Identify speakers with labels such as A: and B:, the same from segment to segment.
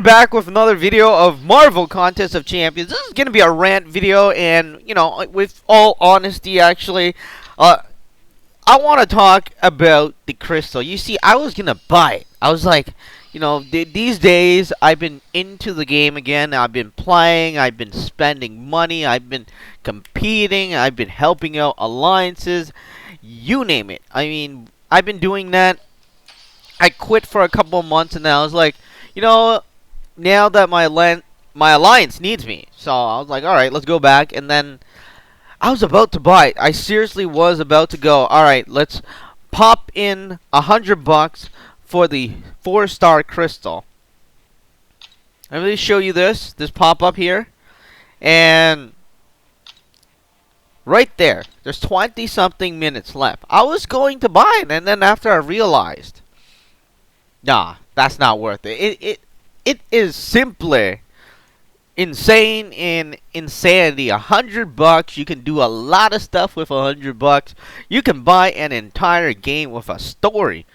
A: back with another video of Marvel Contest of Champions. This is going to be a rant video, and, with all honesty, actually, I want to talk about the crystal. You see, I was going to buy it. I was like, these days, I've been into the game again. I've been playing. I've been spending money. I've been competing. I've been helping out alliances. You name it. I mean, I've been doing that. I quit for a couple of months, and then I was like, now that my alliance needs me. So I was like, alright, let's go back. And then I was about to buy it. I seriously was about to go, alright, let's pop in $100 for the 4-star crystal. Let me show you this pop-up here. And right there, there's 20-something minutes left. I was going to buy it, and then after I realized, nah, that's not worth it. It is simply insane and insanity. $100, you can do a lot of stuff with $100. You can buy an entire game with a story,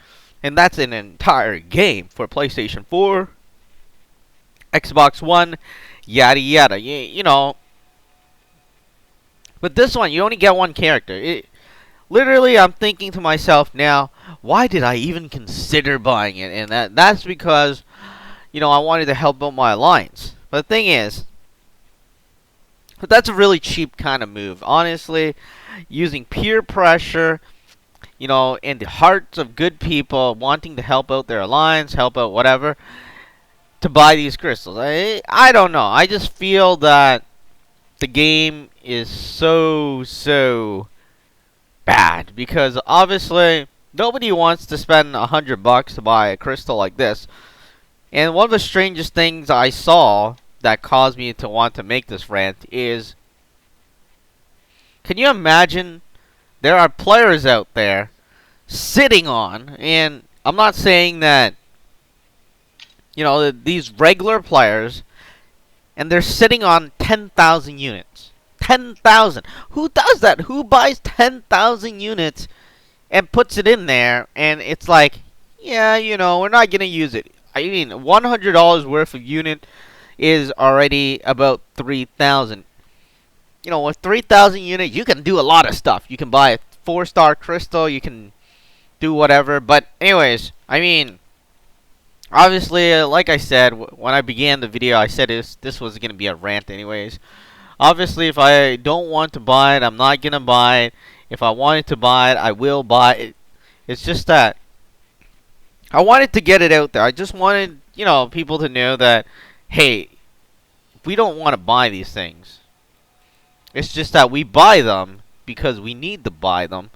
A: and that's an entire game for PlayStation 4, Xbox One, yada yada. But this one, you only get one character. Literally, I'm thinking to myself now, why did I even consider buying it? And that's because, I wanted to help out my alliance. But the thing is, that's a really cheap kind of move. Honestly, using peer pressure, and the hearts of good people wanting to help out their alliance, help out whatever, to buy these crystals. I don't know. I just feel that the game is so bad, because obviously nobody wants to spend $100 to buy a crystal like this. And one of the strangest things I saw that caused me to want to make this rant is, can you imagine there are players out there sitting on, and I'm not saying that, these regular players, and they're sitting on 10,000 units. 10,000. Who does that? Who buys 10,000 units and puts it in there, and it's like, yeah, we're not going to use it. I mean, $100 worth of unit is already about 3,000. With 3,000 units, you can do a lot of stuff. You can buy a 4-star crystal. You can do whatever. But anyways, I mean, obviously, like I said, when I began the video, I said this was going to be a rant anyways. Obviously, if I don't want to buy it, I'm not going to buy it. If I wanted to buy it, I will buy it. It's just that I wanted to get it out there. I just wanted, people to know that, hey, we don't want to buy these things. It's just that we buy them because we need to buy them,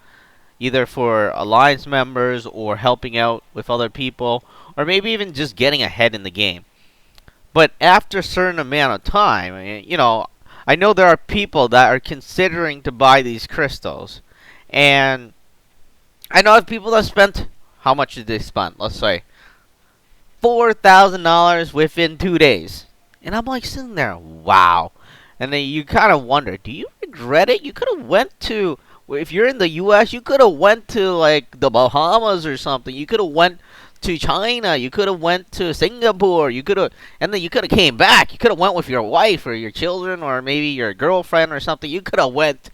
A: either for alliance members or helping out with other people, or maybe even just getting ahead in the game. But after a certain amount of time, I know there are people that are considering to buy these crystals. And I know of people that spent, how much did they spend? Let's say $4,000 within 2 days. And I'm like sitting there, wow. And then you kind of wonder, do you regret it? You could have went to, if you're in the US, you could have went to like the Bahamas or something. You could have went to China. You could have went to Singapore. And then you could have came back. You could have went with your wife or your children or maybe your girlfriend or something. You could have went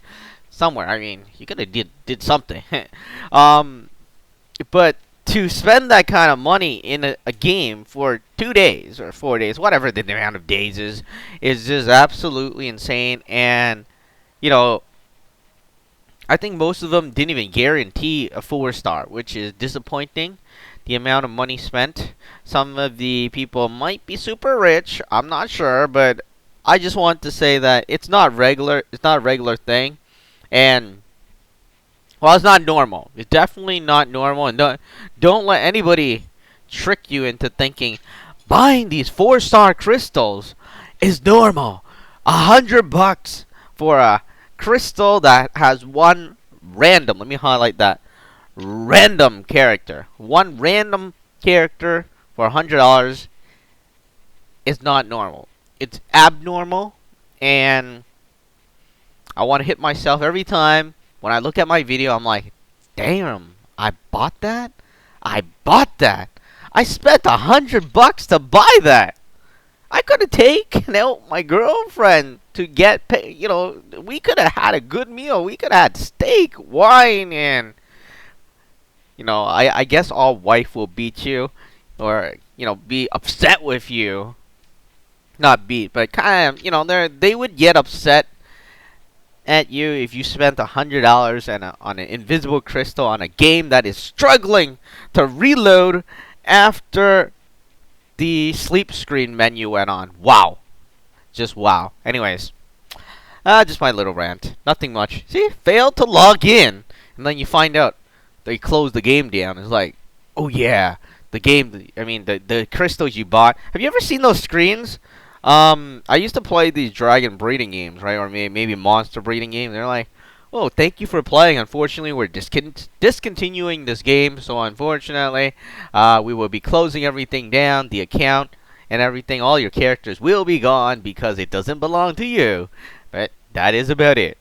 A: somewhere. I mean, you could have did something. But to spend that kind of money in a game for 2 days or 4 days, whatever the amount of days is just absolutely insane. And, I think most of them didn't even guarantee a 4-star, which is disappointing. The amount of money spent. Some of the people might be super rich. I'm not sure, but I just want to say that it's not regular. It's not a regular thing. And, well, it's not normal. It's definitely not normal. And don't let anybody trick you into thinking buying these 4-star crystals is normal. $100 for a crystal that has one random. Let me highlight that. Random character. One random character for $100 is not normal. It's abnormal. And I want to hit myself every time when I look at my video. I'm like, damn, I bought that? I bought that. I spent $100 to buy that. I could have taken out my girlfriend to get paid. We could have had a good meal. We could have had steak, wine, and I guess all wife will beat you, or be upset with you. Not beat, but kind of they would get upset at you if you spent $100 on an invisible crystal on a game that is struggling to reload after the sleep screen menu went on. Wow. Just wow. Anyways, just my little rant. Nothing much. See, failed to log in. And then you find out they closed the game down. It's like, oh yeah, the game, I mean, the crystals you bought. Have you ever seen those screens? I used to play these dragon breeding games, right? Or maybe monster breeding games. They're like, oh, thank you for playing. Unfortunately, we're discontinuing this game. So unfortunately, we will be closing everything down, the account and everything. All your characters will be gone because it doesn't belong to you. But that is about it.